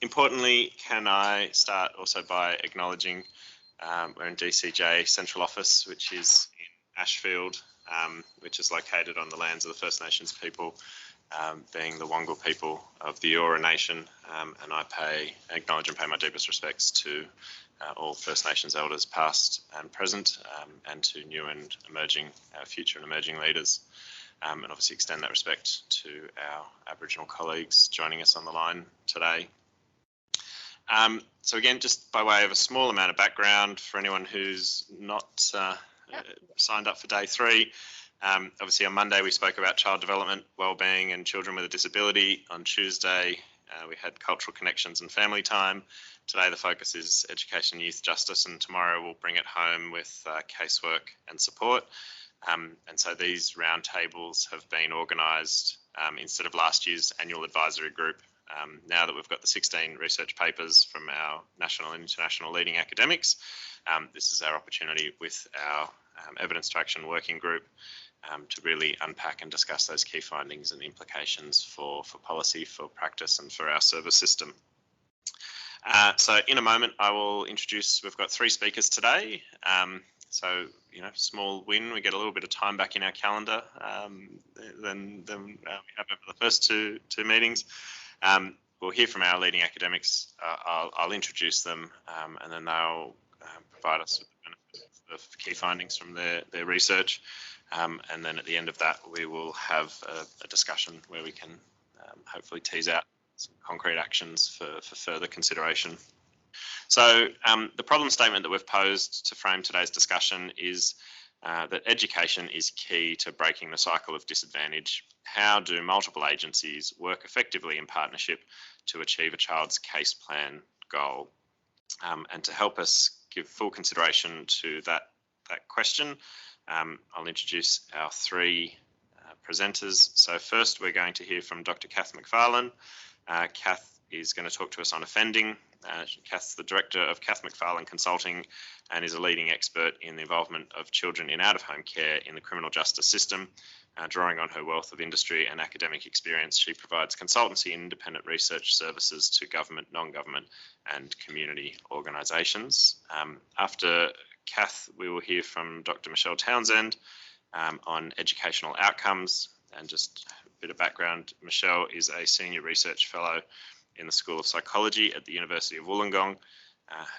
Importantly, can I start also by acknowledging we're in DCJ Central Office, which is in Ashfield, which is located on the lands of the First Nations people, being the Wongal people of the Eora Nation, and I acknowledge and pay my deepest respects to all First Nations elders past and present, and to new and emerging, future and emerging leaders, and obviously extend that respect to our Aboriginal colleagues joining us on the line today. So again, just by way of a small amount of background for anyone who's not signed up for day 3, obviously on Monday we spoke about child development, wellbeing and children with a disability. On Tuesday we had cultural connections and family time. Today the focus is education and youth justice, and tomorrow we'll bring it home with casework and support. And so these roundtables have been organised instead of last year's annual advisory group. Now that we've got the 16 research papers from our national and international leading academics, this is our opportunity with our evidence to action working group to really unpack and discuss those key findings and implications for policy, for practice and for our service system. So in a moment I will introduce, we've got 3 speakers today. So, you know, small win, we get a little bit of time back in our calendar than we have over the first two meetings. We'll hear from our leading academics. I'll introduce them and then they'll provide us with the benefit of key findings from their research. And then at the end of that, we will have a discussion where we can hopefully tease out some concrete actions for further consideration. So the problem statement that we've posed to frame today's discussion is that education is key to breaking the cycle of disadvantage. How do multiple agencies work effectively in partnership to achieve a child's case plan goal? And to help us give full consideration to that question, I'll introduce our 3 presenters. So first we're going to hear from Dr. Kath Mcfarlane. Kath is going to talk to us on offending. Kath's the director of Kath Mcfarlane Consulting and is a leading expert in the involvement of children in out-of-home care in the criminal justice system. Drawing on her wealth of industry and academic experience, she provides consultancy and independent research services to government, non-government and community organisations. After Kath, we will hear from Dr. Michelle Townsend on educational outcomes. And just a bit of background, Michelle is a senior research fellow in the School of Psychology at the University of Wollongong.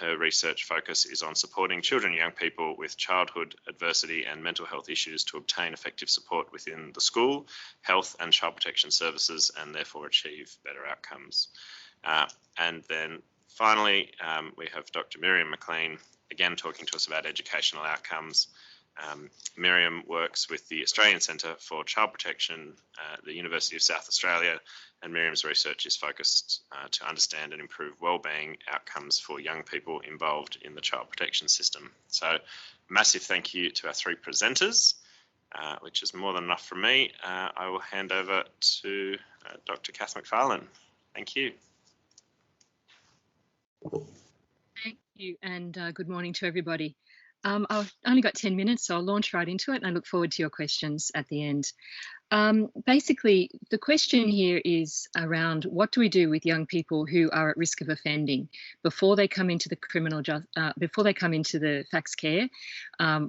Her research focus is on supporting children and young people with childhood adversity and mental health issues to obtain effective support within the school, health and child protection services, and therefore achieve better outcomes. And then finally, we have Dr. Miriam Maclean, again talking to us about educational outcomes. Miriam works with the Australian Centre for Child Protection at the University of South Australia, and Miriam's research is focused to understand and improve wellbeing outcomes for young people involved in the child protection system. So massive thank you to our 3 presenters, which is more than enough from me. I will hand over to Dr. Kath Mcfarlane. Thank you. Thank you, and good morning to everybody. I've only got 10 minutes, so I'll launch right into it, and I look forward to your questions at the end. Basically, the question here is around what do we do with young people who are at risk of offending before they come into the before they come into the FACS care,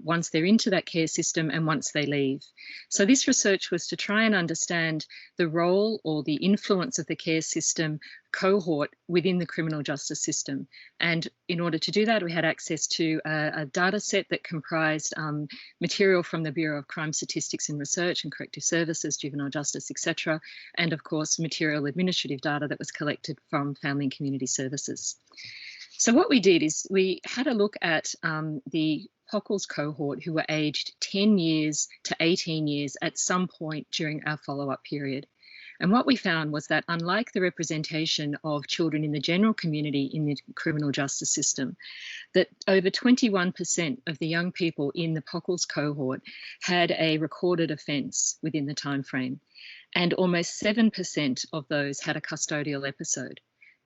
once they're into that care system and once they leave. So this research was to try and understand the role or the influence of the care system cohort within the criminal justice system. And in order to do that, we had access to a data set that comprised material from the Bureau of Crime Statistics and Research and Corrective Services, Juvenile Justice, etc. And of course, material administrative data that was collected from Family and Community Services. So what we did is we had a look at the POCLS cohort who were aged 10 years to 18 years at some point during our follow-up period. And what we found was that unlike the representation of children in the general community in the criminal justice system, that over 21% of the young people in the POCLS cohort had a recorded offence within the time frame, and almost 7% of those had a custodial episode.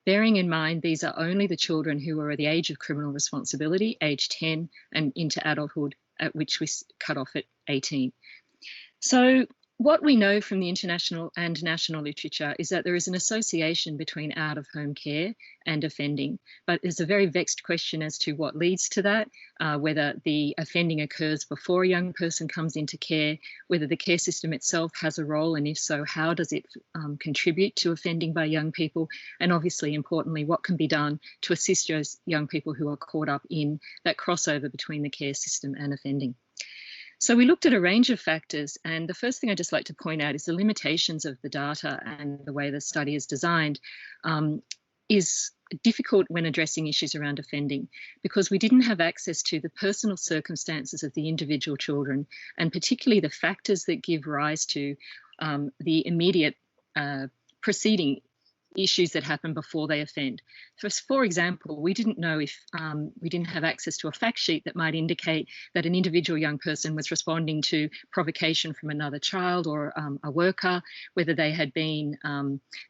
Bearing in mind, these are only the children who are at the age of criminal responsibility, age 10, and into adulthood, at which we cut off at 18. So What we know from the international and national literature is that there is an association between out-of-home care and offending, but there's a very vexed question as to what leads to that, whether the offending occurs before a young person comes into care, whether the care system itself has a role, and if so, how does it contribute to offending by young people, and obviously, importantly, what can be done to assist those young people who are caught up in that crossover between the care system and offending. So we looked at a range of factors, and the first thing I'd just like to point out is the limitations of the data and the way the study is designed is difficult when addressing issues around offending, because we didn't have access to the personal circumstances of the individual children, and particularly the factors that give rise to the immediate preceding issues that happen before they offend. For example, we didn't know if we didn't have access to a fact sheet that might indicate that an individual young person was responding to provocation from another child or a worker, whether they had been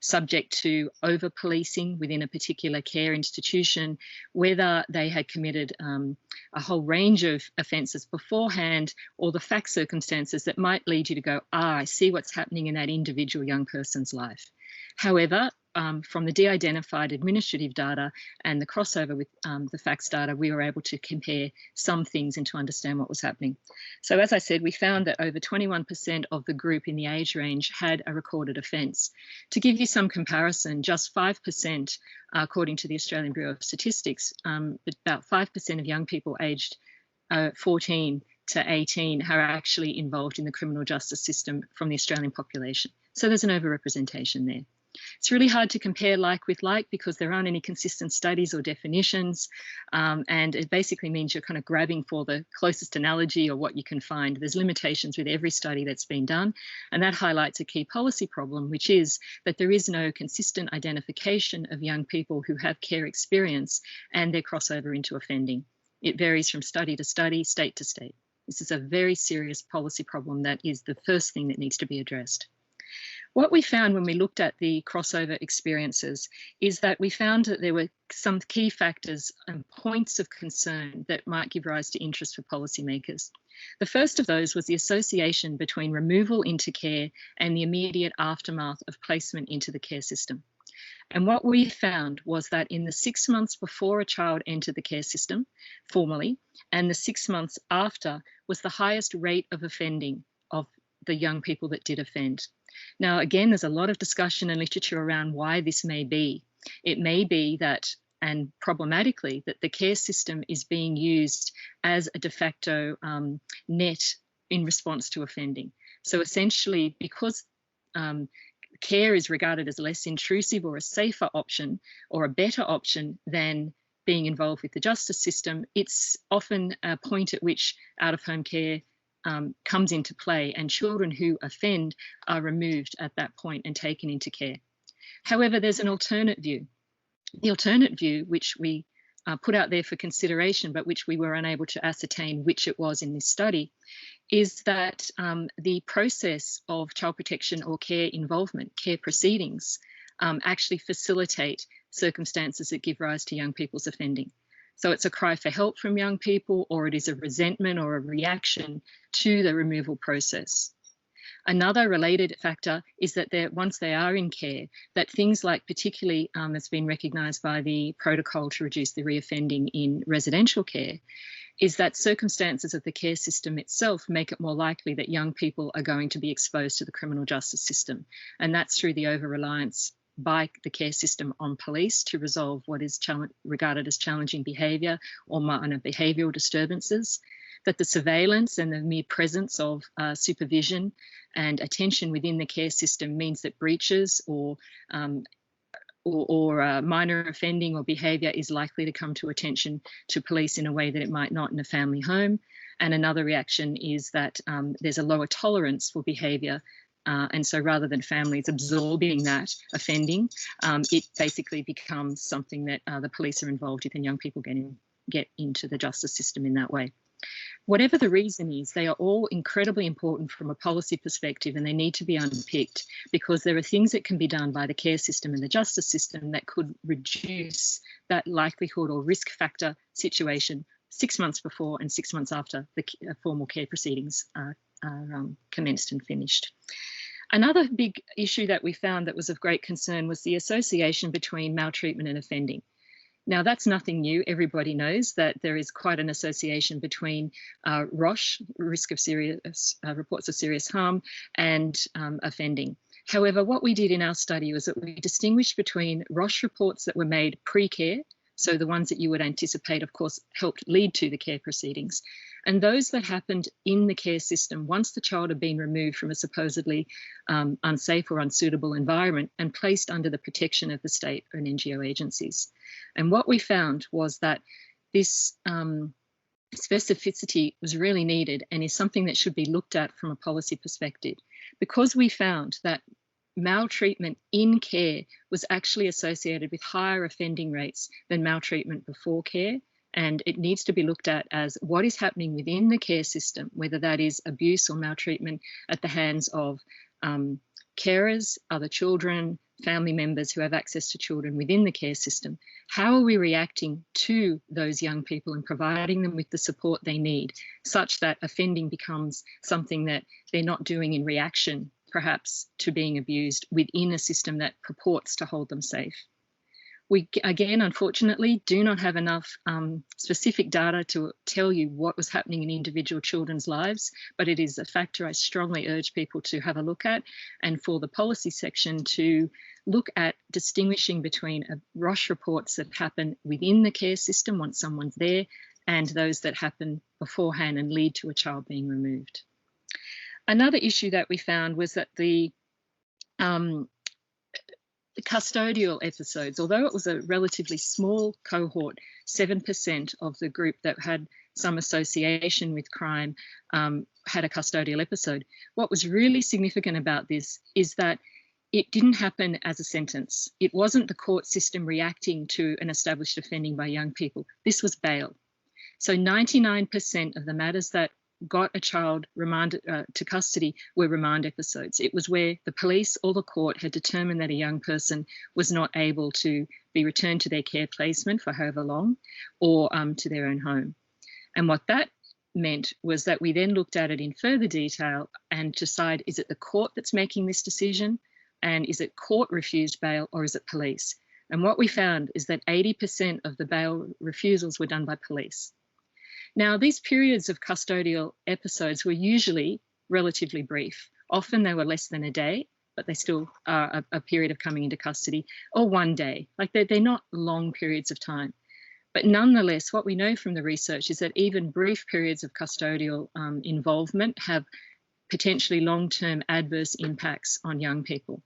subject to over-policing within a particular care institution, whether they had committed a whole range of offences beforehand, or the fact circumstances that might lead you to go, I see what's happening in that individual young person's life. However, from the de-identified administrative data and the crossover with the facts data, we were able to compare some things and to understand what was happening. So as I said, we found that over 21% of the group in the age range had a recorded offence. To give you some comparison, just 5%, according to the Australian Bureau of Statistics, about 5% of young people aged 14 to 18 are actually involved in the criminal justice system from the Australian population. So there's an overrepresentation there. It's really hard to compare like with like because there aren't any consistent studies or definitions, and it basically means you're kind of grabbing for the closest analogy or what you can find. There's limitations with every study that's been done, and that highlights a key policy problem, which is that there is no consistent identification of young people who have care experience and their crossover into offending. It varies from study to study, state to state. This is a very serious policy problem that is the first thing that needs to be addressed. What we found when we looked at the crossover experiences is that we found that there were some key factors and points of concern that might give rise to interest for policymakers. The first of those was the association between removal into care and the immediate aftermath of placement into the care system. And what we found was that in the 6 months before a child entered the care system formally, and the 6 months after, was the highest rate of offending of the young people that did offend. Now, again, there's a lot of discussion and literature around why this may be. It may be that, and problematically, that the care system is being used as a de facto net in response to offending. So essentially, because care is regarded as less intrusive or a safer option or a better option than being involved with the justice system, it's often a point at which out-of-home care comes into play, and children who offend are removed at that point and taken into care. However, there's an alternate view. The alternate view, which we put out there for consideration, but which we were unable to ascertain which it was in this study, is that the process of child protection or care involvement, care proceedings, actually facilitate circumstances that give rise to young people's offending. So it's a cry for help from young people, or it is a resentment or a reaction to the removal process. Another related factor is that once they are in care, that things like, particularly that's been recognised by the protocol to reduce the reoffending in residential care, is that circumstances of the care system itself make it more likely that young people are going to be exposed to the criminal justice system. And that's through the over-reliance by the care system on police to resolve what is regarded as challenging behaviour or minor behavioural disturbances, that the surveillance and the mere presence of supervision and attention within the care system means that breaches or minor offending or behaviour is likely to come to attention to police in a way that it might not in a family home. And another reaction is that there's a lower tolerance for behaviour. And so rather than families absorbing that offending, it basically becomes something that the police are involved with and young people get into the justice system in that way. Whatever the reason is, they are all incredibly important from a policy perspective, and they need to be unpicked because there are things that can be done by the care system and the justice system that could reduce that likelihood or risk factor situation 6 months before and 6 months after the formal care proceedings commenced and finished. Another big issue that we found that was of great concern was the association between maltreatment and offending. Now, that's nothing new. Everybody knows that there is quite an association between ROSH, risk of serious reports of serious harm, and offending. However, what we did in our study was that we distinguished between ROSH reports that were made pre-care, so the ones that you would anticipate, of course, helped lead to the care proceedings, and those that happened in the care system once the child had been removed from a supposedly unsafe or unsuitable environment and placed under the protection of the state and NGO agencies. And what we found was that this specificity was really needed and is something that should be looked at from a policy perspective, because we found that maltreatment in care was actually associated with higher offending rates than maltreatment before care. And it needs to be looked at as what is happening within the care system, whether that is abuse or maltreatment at the hands of carers, other children, family members who have access to children within the care system. How are we reacting to those young people and providing them with the support they need, such that offending becomes something that they're not doing in reaction, perhaps, to being abused within a system that purports to hold them safe? We, again, unfortunately, do not have enough specific data to tell you what was happening in individual children's lives, but it is a factor I strongly urge people to have a look at, and for the policy section to look at distinguishing between ROSH reports that happen within the care system once someone's there and those that happen beforehand and lead to a child being removed. Another issue that we found was that the custodial episodes, although it was a relatively small cohort, 7% of the group that had some association with crime had a custodial episode. What was really significant about this is that it didn't happen as a sentence. It wasn't the court system reacting to an established offending by young people. This was bail. So 99% of the matters that got a child remanded to custody were remand episodes. It was where the police or the court had determined that a young person was not able to be returned to their care placement for however long, or to their own home. And what that meant was that we then looked at it in further detail and decide, is it the court that's making this decision? And is it court refused bail, or is it police? And what we found is that 80% of the bail refusals were done by police. Now, these periods of custodial episodes were usually relatively brief. Often they were less than a day, but they still are a period of coming into custody, or 1 day. Like they're not long periods of time. But nonetheless, what we know from the research is that even brief periods of custodial involvement have potentially long-term adverse impacts on young people.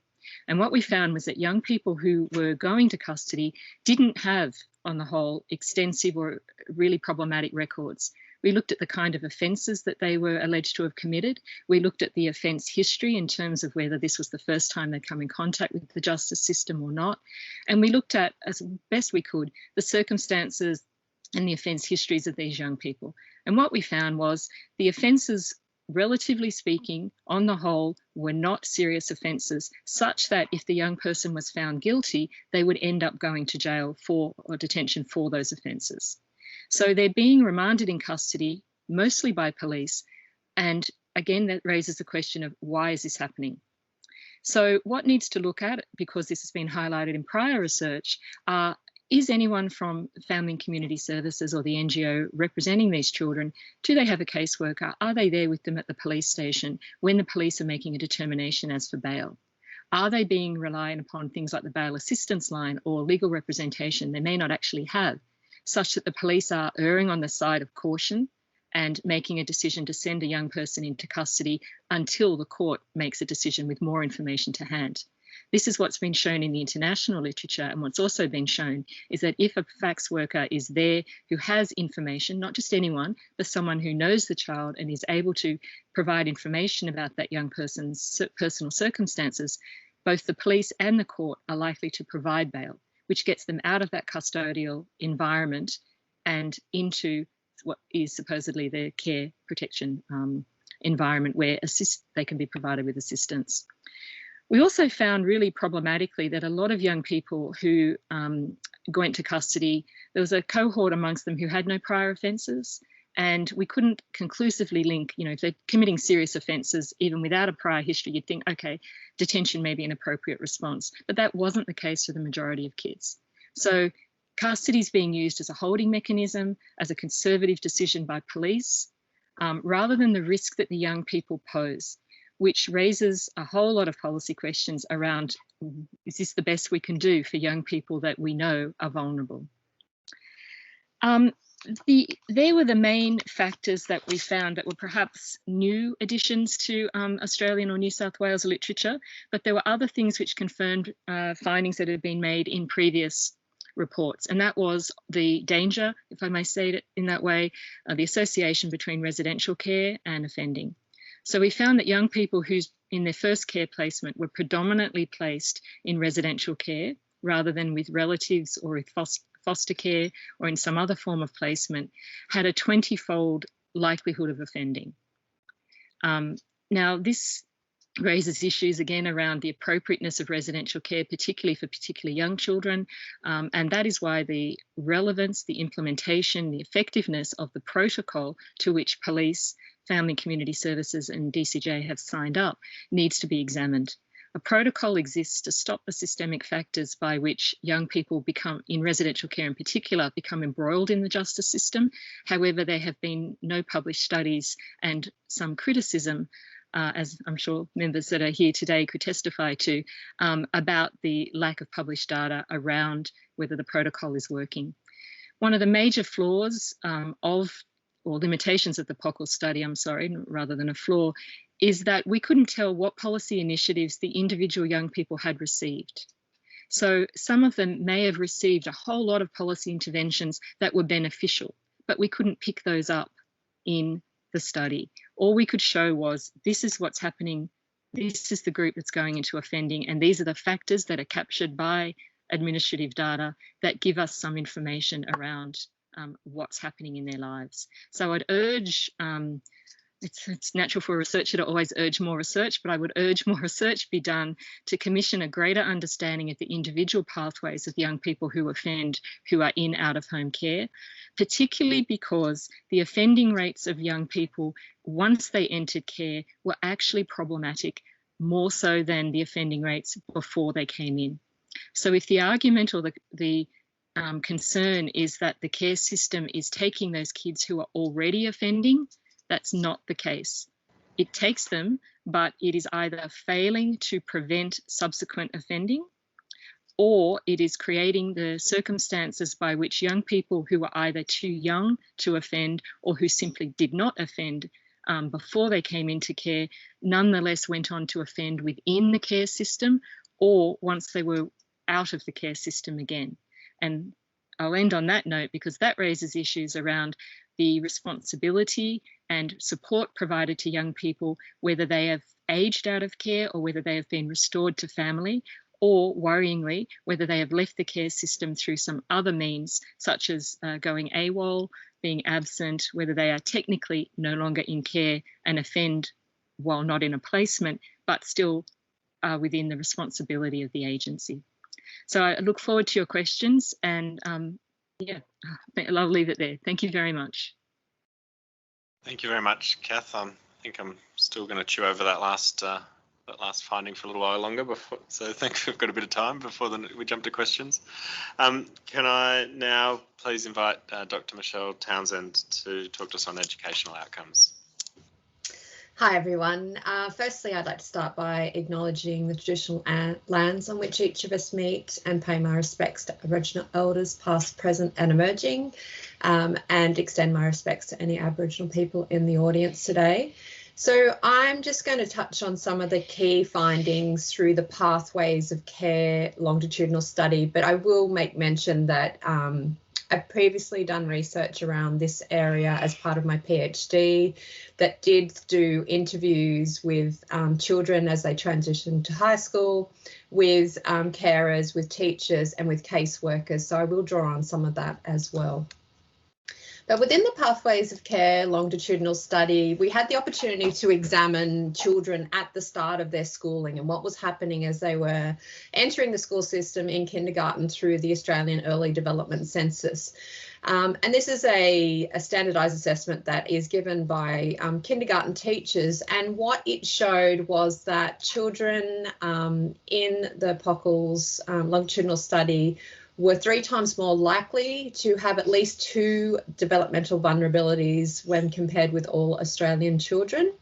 And what we found was that young people who were going to custody didn't have, on the whole, extensive or really problematic records. We looked at the kind of offences that they were alleged to have committed. We looked at the offence history in terms of whether this was the first time they'd come in contact with the justice system or not. And we looked at, as best we could, the circumstances and the offence histories of these young people. And what we found was the offences, relatively speaking, on the whole, were not serious offences, such that if the young person was found guilty, they would end up going to jail for or detention for those offences. So they're being remanded in custody, mostly by police. And again, that raises the question of why is this happening? So what needs to look at, because this has been highlighted in prior research, is anyone from Family and Community Services or the NGO representing these children? Do they have a caseworker? Are they there with them at the police station when the police are making a determination as for bail? Are they being reliant upon things like the bail assistance line or legal representation they may not actually have, such that the police are erring on the side of caution and making a decision to send a young person into custody until the court makes a decision with more information to hand? This is what's been shown in the international literature, and what's also been shown is that if a fax worker is there who has information, not just anyone, but someone who knows the child and is able to provide information about that young person's personal circumstances, both the police and the court are likely to provide bail, which gets them out of that custodial environment and into what is supposedly their care protection environment where they can be provided with assistance. We also found really problematically that a lot of young people who went to custody, there was a cohort amongst them who had no prior offences, And we couldn't conclusively link, you know, if they're committing serious offences, even without a prior history, you'd think, okay, detention may be an appropriate response. But that wasn't the case for the majority of kids. So custody is being used as a holding mechanism, as a conservative decision by police, rather than the risk that the young people pose, which raises a whole lot of policy questions around, is this the best we can do for young people that we know are vulnerable? They were the main factors that we found that were perhaps new additions to Australian or New South Wales literature, but there were other things which confirmed findings that had been made in previous reports, and that was the danger, if I may say it in that way, the association between residential care and offending. So we found that young people who in their first care placement were predominantly placed in residential care rather than with relatives or with foster care or in some other form of placement had a 20-fold likelihood of offending. Now, this raises issues again around the appropriateness of residential care, particularly for particularly young children, and that is why the relevance, the implementation, the effectiveness of the protocol to which police, family community services and DCJ have signed up needs to be examined. A protocol exists to stop the systemic factors by which young people become, in residential care in particular, become embroiled in the justice system. However, there have been no published studies and some criticism, as I'm sure members that are here today could testify to, about the lack of published data around whether the protocol is working. One of the major flaws or limitations of the POCLS study, rather than a flaw, is that we couldn't tell what policy initiatives the individual young people had received. So some of them may have received a whole lot of policy interventions that were beneficial, but we couldn't pick those up in the study. All we could show was, this is what's happening, this is the group that's going into offending, and these are the factors that are captured by administrative data that give us some information around what's happening in their lives. So I'd urge, it's natural for a researcher to always urge more research, but I would urge more research be done to commission a greater understanding of the individual pathways of young people who offend, who are in out-of-home care, particularly because the offending rates of young people once they entered care were actually problematic, more so than the offending rates before they came in. So if the argument or the concern is that the care system is taking those kids who are already offending, that's not the case. It takes them, but it is either failing to prevent subsequent offending, or it is creating the circumstances by which young people who are either too young to offend or who simply did not offend before they came into care, nonetheless went on to offend within the care system or once they were out of the care system again. And I'll end on that note because that raises issues around the responsibility and support provided to young people, whether they have aged out of care or whether they have been restored to family, or worryingly, whether they have left the care system through some other means, such as going AWOL, being absent, whether they are technically no longer in care and offend while not in a placement, but still are within the responsibility of the agency. So I look forward to your questions, and yeah, I'll leave it there. Thank you very much. Thank you very much, Kath. I think I'm still going to chew over that last finding for a little while longer. So thanks. We've got a bit of time before we jump to questions. Can I now please invite Dr. Michelle Townsend to talk to us on educational outcomes? Hi everyone. Firstly, I'd like to start by acknowledging the traditional lands on which each of us meet and pay my respects to Aboriginal elders past, present and emerging, and extend my respects to any Aboriginal people in the audience today. So I'm just going to touch on some of the key findings through the Pathways of Care longitudinal study, but I will make mention that I've previously done research around this area as part of my PhD that did do interviews with children as they transition to high school, with carers, with teachers and with caseworkers. So I will draw on some of that as well. But within the Pathways of Care longitudinal study, we had the opportunity to examine children at the start of their schooling and what was happening as they were entering the school system in kindergarten through the Australian Early Development Census. And this is a standardised assessment that is given by kindergarten teachers. And what it showed was that children in the POCLS longitudinal study were 3 times more likely to have at least 2 developmental vulnerabilities when compared with all Australian children.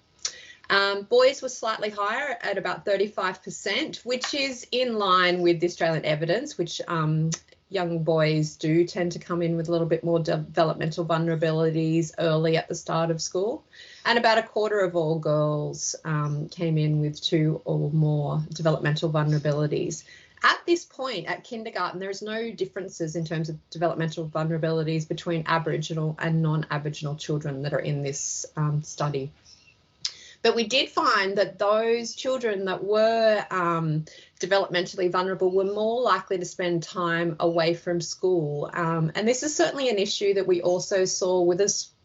Boys were slightly higher at about 35%, which is in line with the Australian evidence, which young boys do tend to come in with a little bit more developmental vulnerabilities early at the start of school. And about a quarter of all girls came in with 2 or more developmental vulnerabilities. At this point, at kindergarten, there's no differences in terms of developmental vulnerabilities between Aboriginal and non-Aboriginal children that are in this study. But we did find that those children that were developmentally vulnerable were more likely to spend time away from school. And this is certainly an issue that we also saw with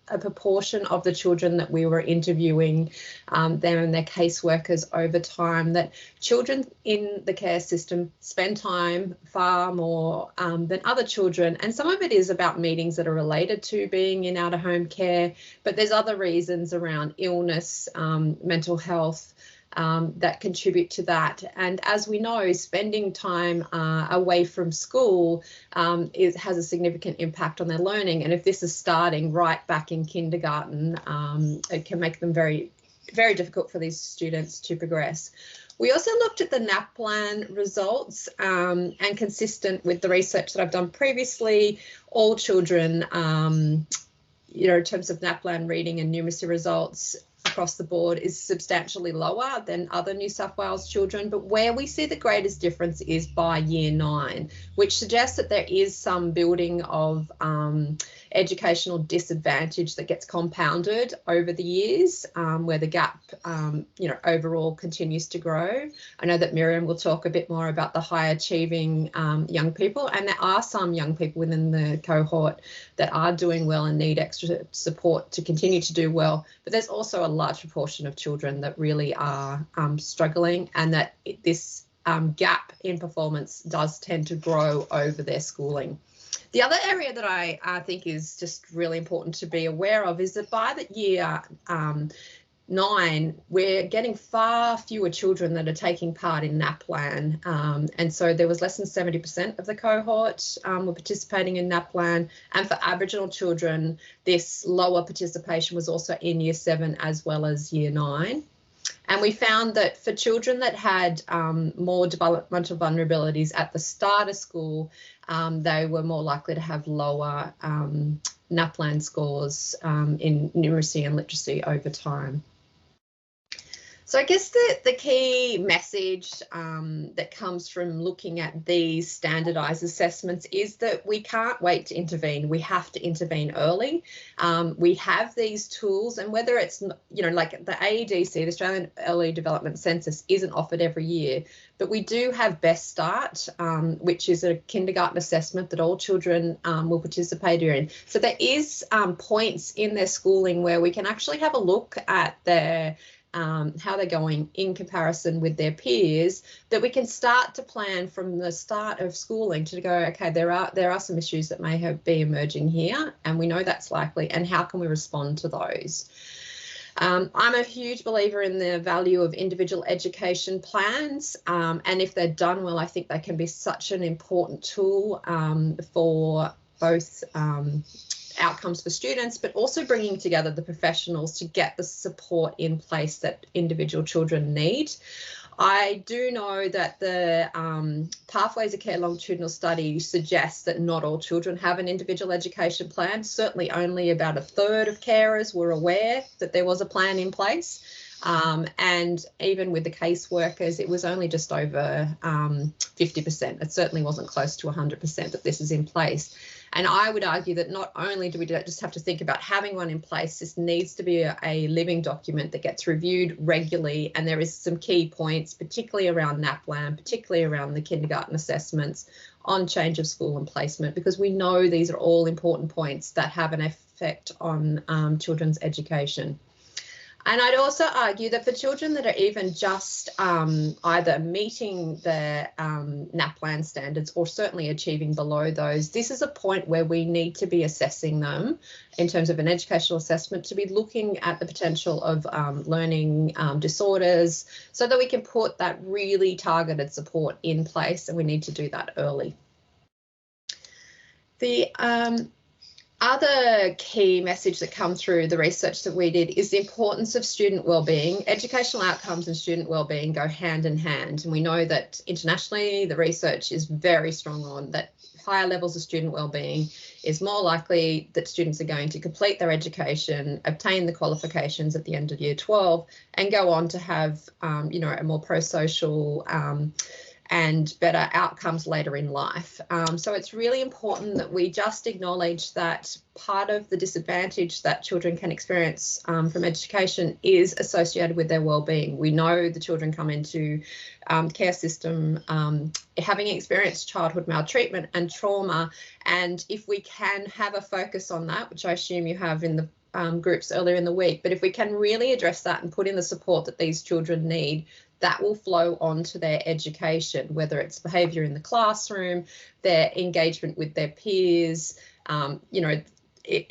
a proportion of the children that we were interviewing, them and their caseworkers over time, that children in the care system spend time far more than other children. And some of it is about meetings that are related to being in out-of-home care, but there's other reasons around illness, mental health, that contribute to that. And as we know, spending time away from school has a significant impact on their learning. And if this is starting right back in kindergarten, it can make them very, very difficult for these students to progress. We also looked at the NAPLAN results, and consistent with the research that I've done previously, all children, in terms of NAPLAN reading and numeracy results across the board is substantially lower than other New South Wales children, but where we see the greatest difference is by year 9, which suggests that there is some building of educational disadvantage that gets compounded over the years, where the gap, overall continues to grow. I know that Miriam will talk a bit more about the high achieving young people, and there are some young people within the cohort that are doing well and need extra support to continue to do well, but there's also a large proportion of children that really are struggling, and that this gap in performance does tend to grow over their schooling. The other area that I think is just really important to be aware of is that by the year 9, we're getting far fewer children that are taking part in NAPLAN. And so there was less than 70% of the cohort were participating in NAPLAN. And for Aboriginal children, this lower participation was also in year 7 as well as year 9. And we found that for children that had more developmental vulnerabilities at the start of school, they were more likely to have lower NAPLAN scores in numeracy and literacy over time. So I guess the key message that comes from looking at these standardised assessments is that we can't wait to intervene. We have to intervene early. We have these tools, and whether it's, like the AEDC, the Australian Early Development Census, isn't offered every year, but we do have Best Start, which is a kindergarten assessment that all children will participate in. So there is points in their schooling where we can actually have a look at their how they're going in comparison with their peers, that we can start to plan from the start of schooling to go, okay, there are some issues that may be emerging here, and we know that's likely, and how can we respond to those? I'm a huge believer in the value of individual education plans, and if they're done well, I think they can be such an important tool for both outcomes for students, but also bringing together the professionals to get the support in place that individual children need. I do know that the Pathways of Care longitudinal study suggests that not all children have an individual education plan. Certainly only about a third of carers were aware that there was a plan in place. And even with the caseworkers, it was only just over 50%. It certainly wasn't close to 100% that this is in place. And I would argue that not only do we just have to think about having one in place, this needs to be a living document that gets reviewed regularly. And there is some key points, particularly around NAPLAN, particularly around the kindergarten assessments, on change of school and placement, because we know these are all important points that have an effect on children's education. And I'd also argue that for children that are even just either meeting their NAPLAN standards or certainly achieving below those, this is a point where we need to be assessing them in terms of an educational assessment, to be looking at the potential of learning disorders, so that we can put that really targeted support in place, and we need to do that early. The other key message that comes through the research that we did is the importance of student wellbeing. Educational outcomes and student wellbeing go hand in hand, and we know that internationally the research is very strong on that. Higher levels of student wellbeing is more likely that students are going to complete their education, obtain the qualifications at the end of year 12, and go on to have you know, a more pro-social and better outcomes later in life. So it's really important that we just acknowledge that part of the disadvantage that children can experience from education is associated with their wellbeing. We know the children come into care system having experienced childhood maltreatment and trauma, and if we can have a focus on that, which I assume you have in the groups earlier in the week, but if we can really address that and put in the support that these children need, that will flow on to their education, whether it's behaviour in the classroom, their engagement with their peers, you know,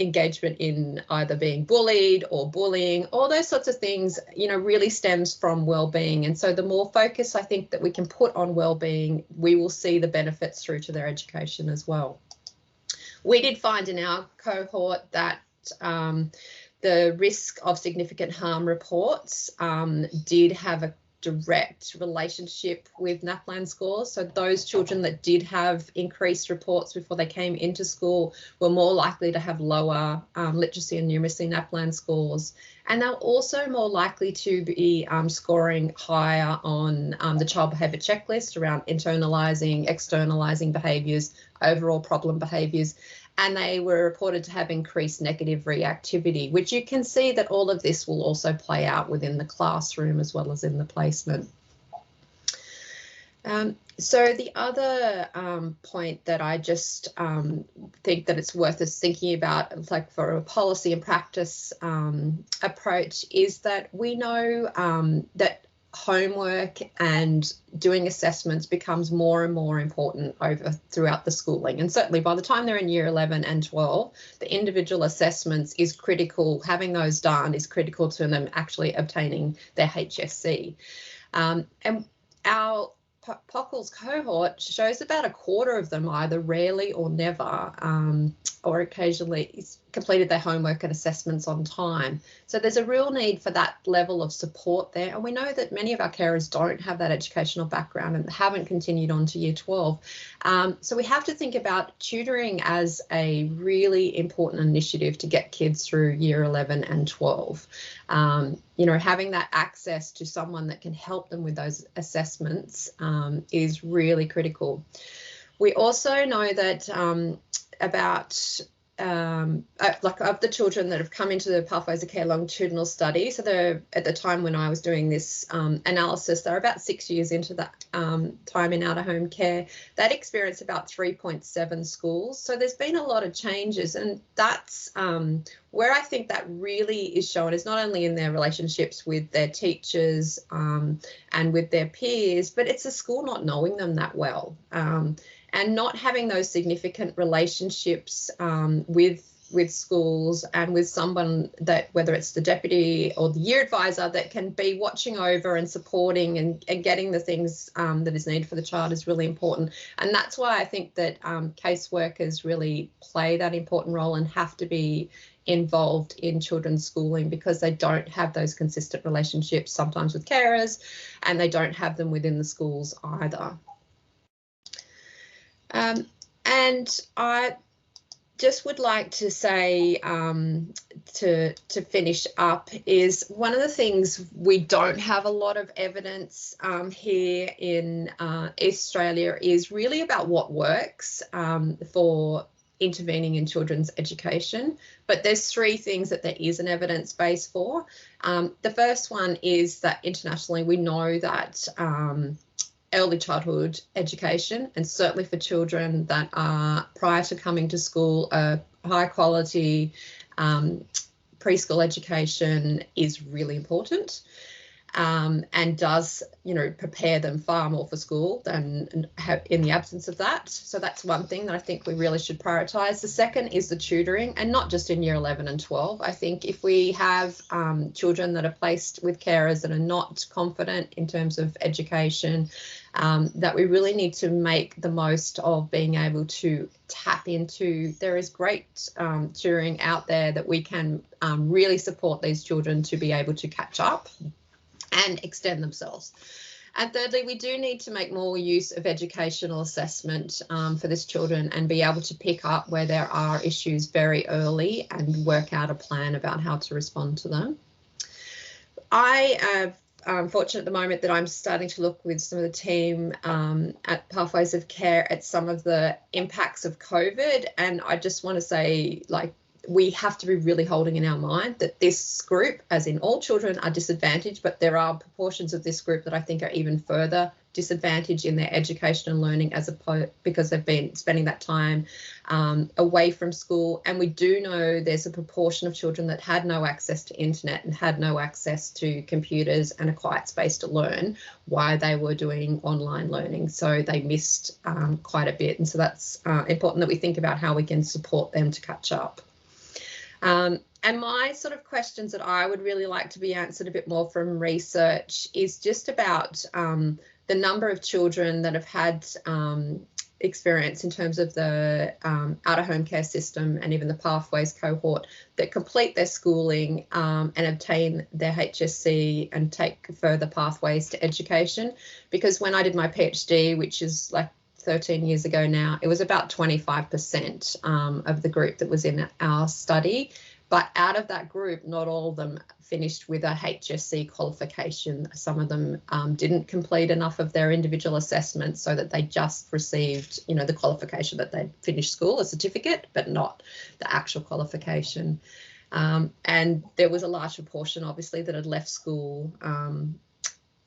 engagement in either being bullied or bullying, all those sorts of things, you know, really stems from wellbeing. And so the more focus I think that we can put on wellbeing, we will see the benefits through to their education as well. We did find in our cohort that the risk of significant harm reports did have a direct relationship with NAPLAN scores. So those children that did have increased reports before they came into school were more likely to have lower literacy and numeracy NAPLAN scores. And they're also more likely to be scoring higher on the child behaviour checklist around internalising, externalising behaviours, overall problem behaviours. And they were reported to have increased negative reactivity, which you can see that all of this will also play out within the classroom as well as in the placement. So the other point that I just think that it's worth us thinking about, like for a policy and practice approach, is that we know that homework and doing assessments becomes more and more important throughout the schooling, and certainly by the time they're in year 11 and 12, the individual assessments is critical. Having those done is critical to them actually obtaining their HSC. And our POCLS cohort shows about a quarter of them either rarely or never or occasionally completed their homework and assessments on time. So there's a real need for that level of support there. And we know that many of our carers don't have that educational background and haven't continued on to year 12. So we have to think about tutoring as a really important initiative to get kids through year 11 and 12. You know, having that access to someone that can help them with those assessments is really critical. We also know that about like of the children that have come into the Pathways of Care longitudinal study, so they're, at the time when I was doing this analysis, they're about 6 years into that time in out-of-home care. That experienced about 3.7 schools. So there's been a lot of changes, and that's where I think that really is shown, is not only in their relationships with their teachers and with their peers, but it's the school not knowing them that well. And not having those significant relationships with schools and with someone that, whether it's the deputy or the year advisor, that can be watching over and supporting and getting the things that is needed for the child is really important. And that's why I think that caseworkers really play that important role and have to be involved in children's schooling, because they don't have those consistent relationships sometimes with carers, and they don't have them within the schools either. And I just would like to say, to finish up, is one of the things we don't have a lot of evidence here in East Australia is really about what works for intervening in children's education. But there's three things that there is an evidence base for. The first one is that internationally we know that early childhood education, and certainly for children that are prior to coming to school, high quality preschool education is really important. And does, prepare them far more for school than in the absence of that. So that's one thing that I think we really should prioritise. The second is the tutoring, and not just in year 11 and 12. I think if we have children that are placed with carers that are not confident in terms of education, that we really need to make the most of being able to tap into. There is great tutoring out there that we can really support these children to be able to catch up and extend themselves. And thirdly, we do need to make more use of educational assessment for these children and be able to pick up where there are issues very early and work out a plan about how to respond to them. I am fortunate at the moment that I'm starting to look with some of the team at Pathways of Care at some of the impacts of COVID. And I just want to say, we have to be really holding in our mind that this group, as in all children, are disadvantaged, but there are proportions of this group that I think are even further disadvantaged in their education and learning because they've been spending that time away from school. And we do know there's a proportion of children that had no access to internet and had no access to computers and a quiet space to learn while they were doing online learning. So they missed quite a bit. And so that's important that we think about how we can support them to catch up. And my sort of questions that I would really like to be answered a bit more from research is just about the number of children that have had experience in terms of the out-of-home care system and even the Pathways cohort that complete their schooling and obtain their HSC and take further pathways to education. Because when I did my PhD, which is 13 years ago now, it was about 25% of the group that was in our study. But out of that group, not all of them finished with a HSC qualification. Some of them didn't complete enough of their individual assessments so that they just received, the qualification that they'd finished school, a certificate, but not the actual qualification. And there was a large proportion, obviously, that had left school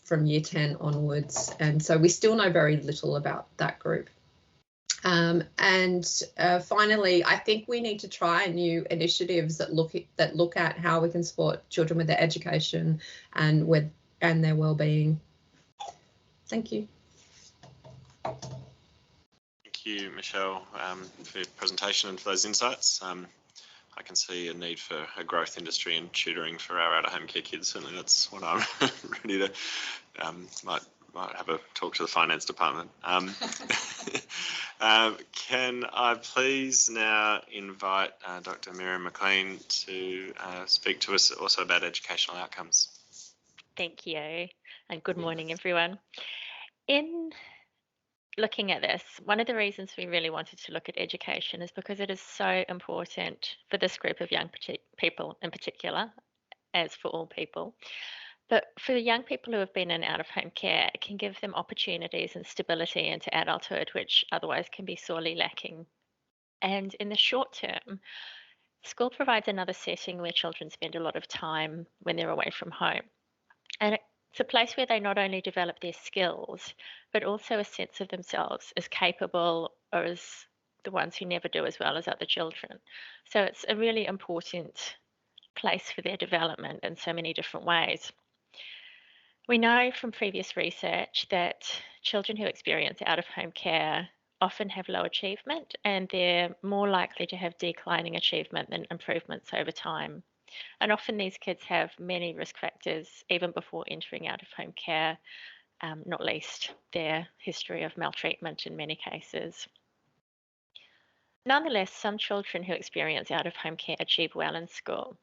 from year 10 onwards. And so we still know very little about that group. And finally, I think we need to try new initiatives that look at how we can support children with their education and their well-being. Thank you. Thank you, Michelle, for your presentation and for those insights. I can see a need for a growth industry in tutoring for our out-of-home care kids. Certainly, that's what I'm ready to. Might have a talk to the finance department. Can I please now invite Dr. Mira Mclean to speak to us also about educational outcomes? Thank you, and good morning, everyone. In looking at this, one of the reasons we really wanted to look at education is because it is so important for this group of young people in particular, as for all people. But for the young people who have been in out-of-home care, it can give them opportunities and stability into adulthood, which otherwise can be sorely lacking. And in the short term, school provides another setting where children spend a lot of time when they're away from home. And it's a place where they not only develop their skills, but also a sense of themselves as capable or as the ones who never do as well as other children. So it's a really important place for their development in so many different ways. We know from previous research that children who experience out-of-home care often have low achievement, and they're more likely to have declining achievement than improvements over time. And often these kids have many risk factors even before entering out-of-home care, not least their history of maltreatment in many cases. Nonetheless, some children who experience out-of-home care achieve well in school.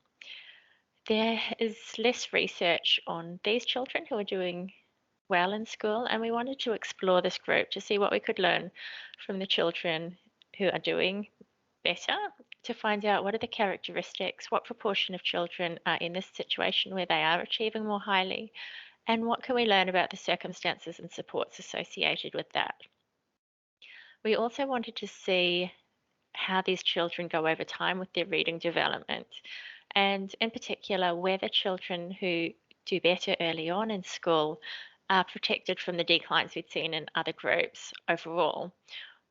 There is less research on these children who are doing well in school, and we wanted to explore this group to see what we could learn from the children who are doing better, to find out what are the characteristics, what proportion of children are in this situation where they are achieving more highly, and what can we learn about the circumstances and supports associated with that. We also wanted to see how these children go over time with their reading development, and in particular whether children who do better early on in school are protected from the declines we'd seen in other groups overall,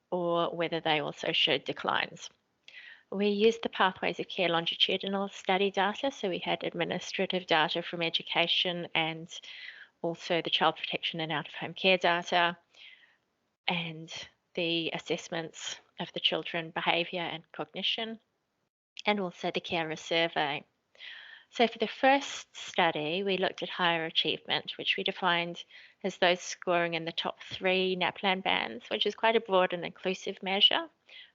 or whether they also showed declines. We used the Pathways of Care longitudinal study data, so we had administrative data from education and also the child protection and out-of-home care data, and the assessments of the children behaviour and cognition, and also the carer survey. So for the first study, we looked at higher achievement, which we defined as those scoring in the top 3 NAPLAN bands, which is quite a broad and inclusive measure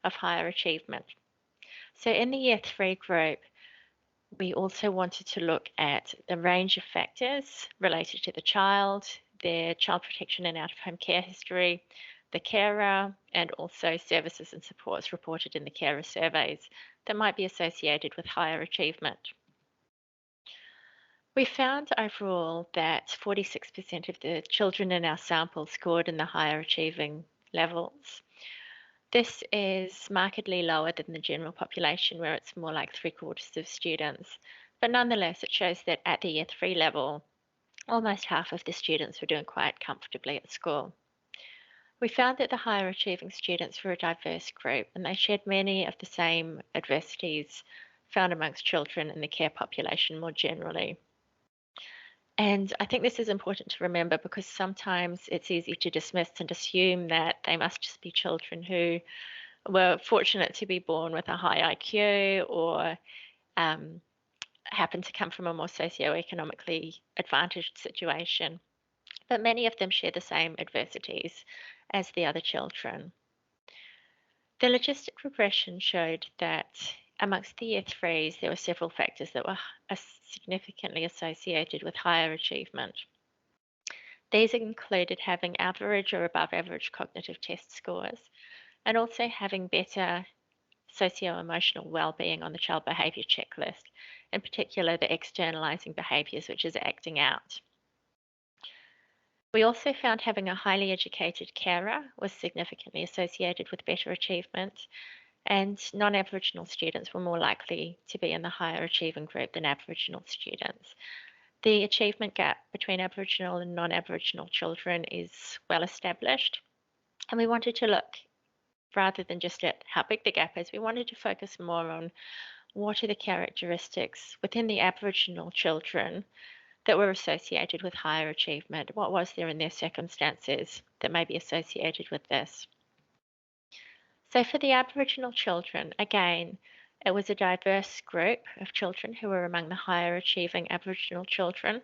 of higher achievement. So in the Year 3 group, we also wanted to look at the range of factors related to the child, their child protection and out-of-home care history, the carer, and also services and supports reported in the carer surveys that might be associated with higher achievement. We found overall that 46% of the children in our sample scored in the higher achieving levels. This is markedly lower than the general population, where it's more like 3/4 of students. But nonetheless, it shows that at the Year 3 level, almost half of the students were doing quite comfortably at school. We found that the higher achieving students were a diverse group, and they shared many of the same adversities found amongst children in the care population more generally. And I think this is important to remember because sometimes it's easy to dismiss and assume that they must just be children who were fortunate to be born with a high IQ or happen to come from a more socioeconomically advantaged situation. But many of them share the same adversities as the other children. The logistic regression showed that amongst the Year 3s, there were several factors that were significantly associated with higher achievement. These included having average or above average cognitive test scores, and also having better socio-emotional well-being on the child behaviour checklist, in particular the externalising behaviours, which is acting out. We also found having a highly educated carer was significantly associated with better achievement, and non-Aboriginal students were more likely to be in the higher achieving group than Aboriginal students. The achievement gap between Aboriginal and non-Aboriginal children is well established, and we wanted to look, rather than just at how big the gap is, we wanted to focus more on what are the characteristics within the Aboriginal children that were associated with higher achievement. What was there in their circumstances that may be associated with this? So for the Aboriginal children, again, it was a diverse group of children who were among the higher achieving Aboriginal children,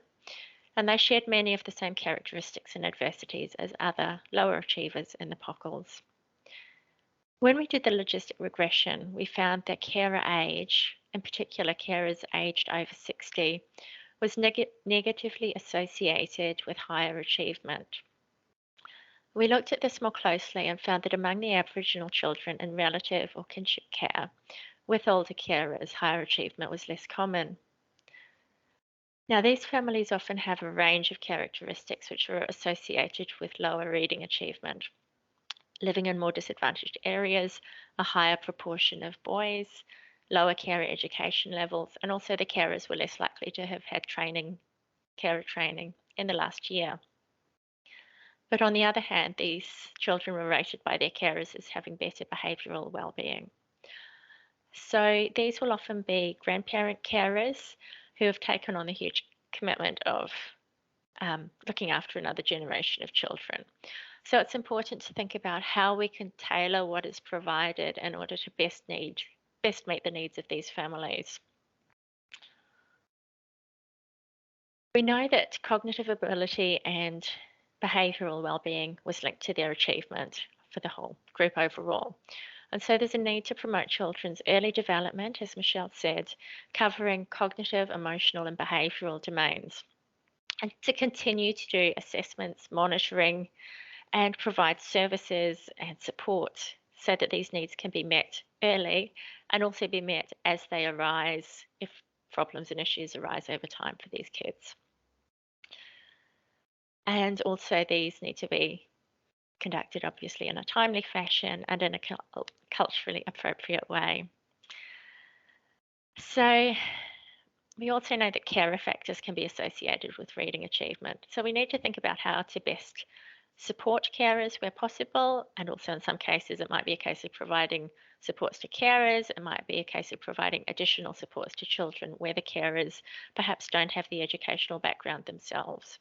and they shared many of the same characteristics and adversities as other lower achievers in the POCLS. When we did the logistic regression, we found that carer age, in particular carers aged over 60, was negatively associated with higher achievement. We looked at this more closely and found that among the Aboriginal children in relative or kinship care with older carers, higher achievement was less common. Now, these families often have a range of characteristics which are associated with lower reading achievement. Living in more disadvantaged areas, a higher proportion of boys, lower carer education levels, and also the carers were less likely to have had carer training in the last year. But on the other hand, these children were rated by their carers as having better behavioural well-being. So these will often be grandparent carers who have taken on the huge commitment of looking after another generation of children. So it's important to think about how we can tailor what is provided in order to best meet the needs of these families. We know that cognitive ability and behavioural well-being was linked to their achievement for the whole group overall. And so there's a need to promote children's early development, as Michelle said, covering cognitive, emotional and behavioural domains, and to continue to do assessments, monitoring, and provide services and support so that these needs can be met early and also be met as they arise if problems and issues arise over time for these kids. And also these need to be conducted obviously in a timely fashion and in a culturally appropriate way. So we also know that carer factors can be associated with reading achievement. So we need to think about how to best support carers where possible, and also in some cases it might be a case of providing supports to carers. It might be a case of providing additional supports to children where the carers perhaps don't have the educational background themselves.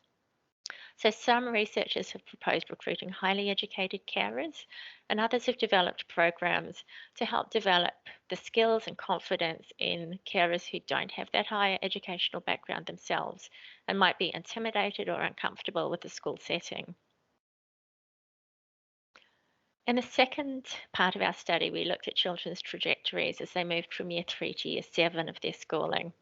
So some researchers have proposed recruiting highly educated carers, and others have developed programs to help develop the skills and confidence in carers who don't have that higher educational background themselves and might be intimidated or uncomfortable with the school setting. In the second part of our study, we looked at children's trajectories as they moved from year 3 to year 7 of their schooling.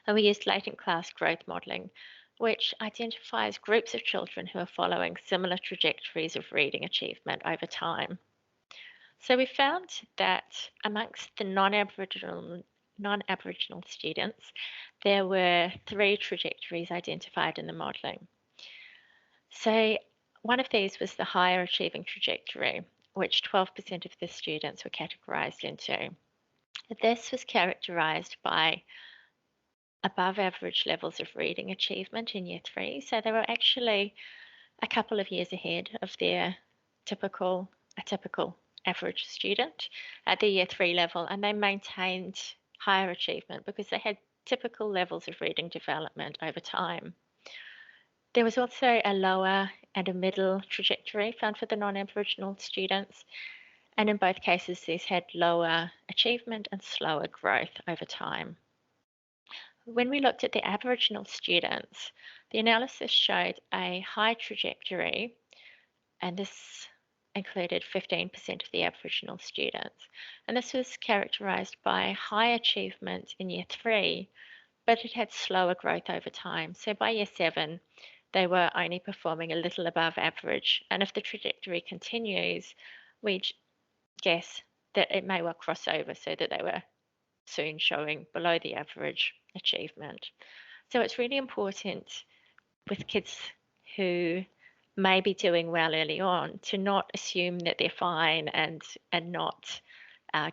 And we used latent class growth modelling, which identifies groups of children who are following similar trajectories of reading achievement over time. So we found that amongst the non-Aboriginal students, there were 3 trajectories identified in the modelling. So one of these was the higher achieving trajectory, which 12% of the students were categorised into. This was characterised by above average levels of reading achievement in year 3. So they were actually a couple of years ahead of their typical average student at the year 3 level, and they maintained higher achievement because they had typical levels of reading development over time. There was also a lower and a middle trajectory found for the non-Aboriginal students, and in both cases these had lower achievement and slower growth over time. When we looked at the Aboriginal students, the analysis showed a high trajectory, and this included 15% of the Aboriginal students. And this was characterised by high achievement in year 3, but it had slower growth over time. So by year 7, they were only performing a little above average. And if the trajectory continues, we'd guess that it may well cross over so that they were soon showing below the average achievement. So it's really important with kids who may be doing well early on to not assume that they're fine and not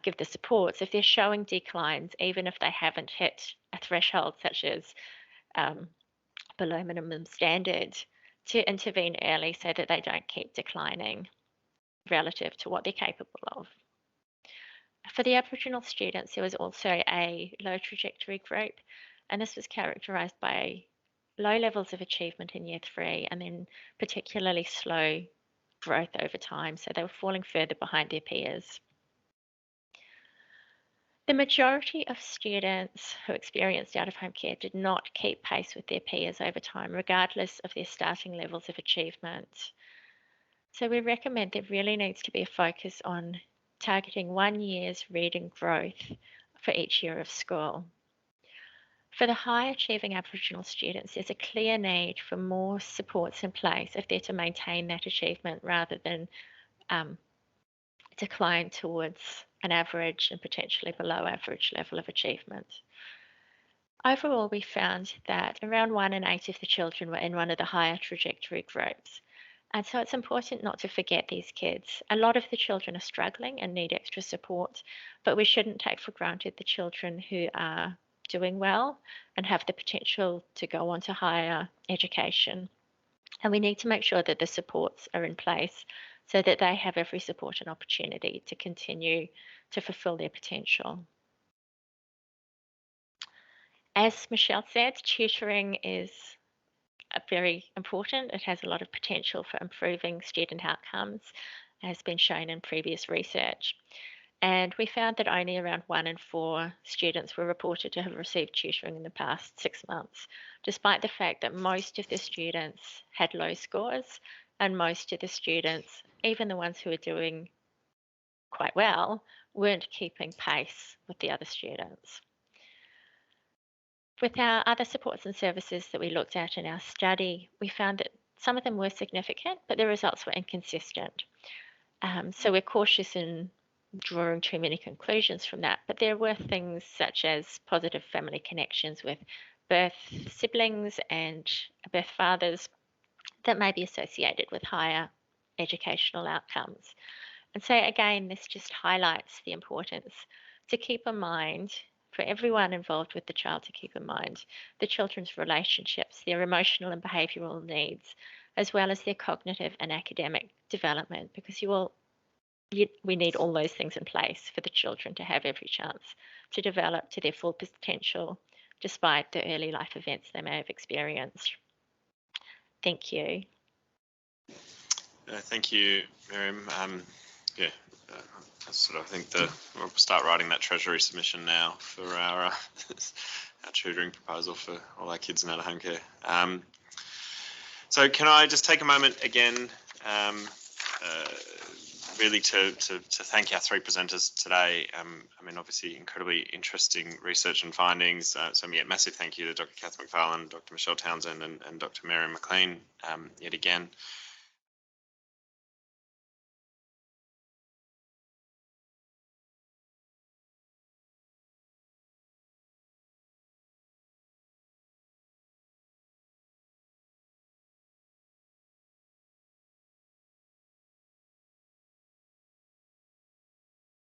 give the supports. If they're showing declines, even if they haven't hit a threshold such as below minimum standard, to intervene early so that they don't keep declining relative to what they're capable of. For the Aboriginal students, there was also a low trajectory group, and this was characterised by low levels of achievement in year 3 and then particularly slow growth over time, so they were falling further behind their peers. The majority of students who experienced out-of-home care did not keep pace with their peers over time, regardless of their starting levels of achievement. So we recommend there really needs to be a focus on targeting 1 year's reading growth for each year of school. For the high achieving Aboriginal students, there's a clear need for more supports in place if they're to maintain that achievement rather than decline towards an average and potentially below average level of achievement. Overall, we found that around 1 in 8 of the children were in one of the higher trajectory groups. And so it's important not to forget these kids. A lot of the children are struggling and need extra support, but we shouldn't take for granted the children who are doing well and have the potential to go on to higher education. And we need to make sure that the supports are in place so that they have every support and opportunity to continue to fulfill their potential. As Michelle said, tutoring is very important. It has a lot of potential for improving student outcomes, as been shown in previous research. And we found that only around 1 in 4 students were reported to have received tutoring in the past 6 months, despite the fact that most of the students had low scores and most of the students, even the ones who were doing quite well, weren't keeping pace with the other students. With our other supports and services that we looked at in our study, we found that some of them were significant, but the results were inconsistent. So we're cautious in drawing too many conclusions from that, but there were things such as positive family connections with birth siblings and birth fathers that may be associated with higher educational outcomes. And so again, this just highlights the importance to keep in mind, for everyone involved with the child to keep in mind, the children's relationships, their emotional and behavioural needs, as well as their cognitive and academic development, because we need all those things in place for the children to have every chance to develop to their full potential, despite the early life events they may have experienced. Thank you. Thank you, Miriam. I think we'll start writing that Treasury submission now for our our tutoring proposal for all our kids in out of home care. So can I just take a moment again, really to thank our three presenters today. I mean, obviously incredibly interesting research and findings. So massive thank you to Dr. Kath Mcfarlane, Dr. Michelle Townsend and Dr. Mira Mclean yet again.